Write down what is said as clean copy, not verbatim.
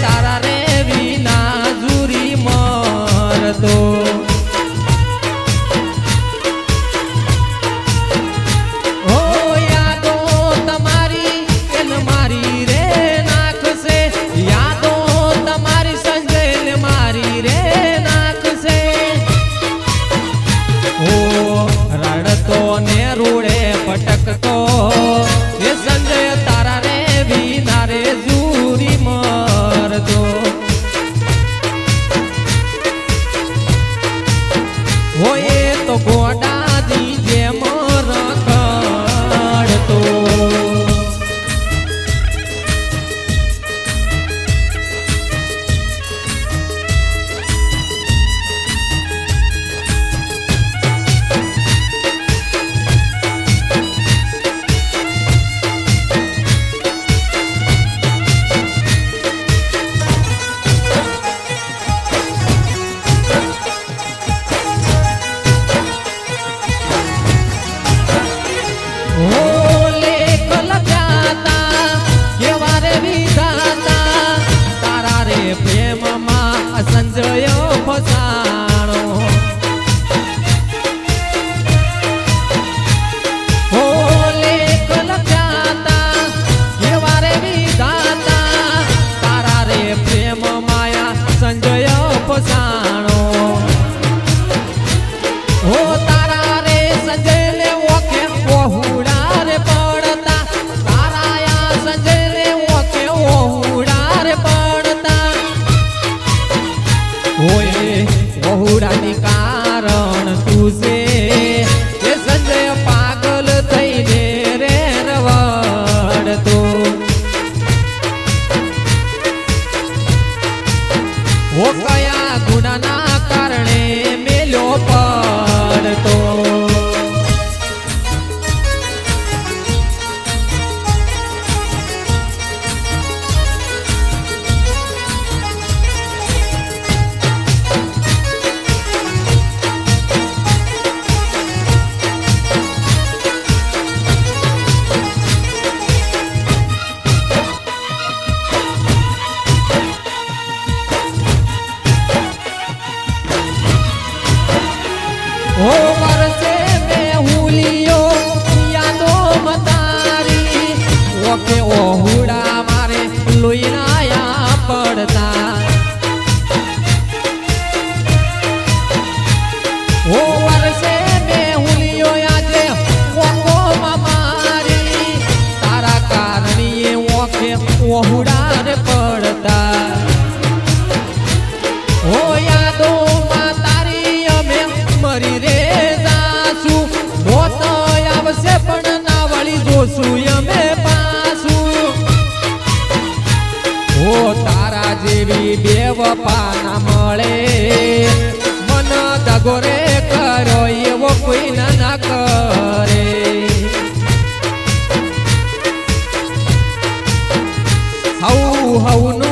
તારા રે વિના જુરી મરતો હો યાદો તમારી એન મારી રે નાખશે યાદો તમારી સંજય ને મારી રે નાખશે હો રડતો ને રૂડે ભટકતો એ સંજય તારા રે વિના રે જુરી મરતો હોય તો ગોડાની જેમ રખડતો સંજય ફસાણો હો લેખ લખ્યાતા કેવા રે વિધાતા તારા રે પ્રેમ માયા સંજય ફસાણો હો તારા રે સંજય ને ઓકે ઓહુડા રે પડતા તારાયા સંજય ને ઓકે ઓહુડા રે પડતા હોય બહુડાની કારણ તું છે એ સંજય પાગલ થઈને રે રવડતો હો કયા ગુનાના કારણે મેલ્યો પડતો ओ वर्षे में हुलियो यादो मतारी ओके ओहुड़ा मारे लुईनाया पड़ता ओ वर्षे में हुलियो यादे ओको मारी तारा कारणी ओके ओहुड़ा रे पड़ता ओ यादो मातारी अमे मरी रे जासु મોત આવશે પણ ના વળી જોશું અમે પાછું ઓ તારા જેવી બેવફા ના મળે મન દગો રે કરો એવો કોઈ ના કરે હઉ હઉ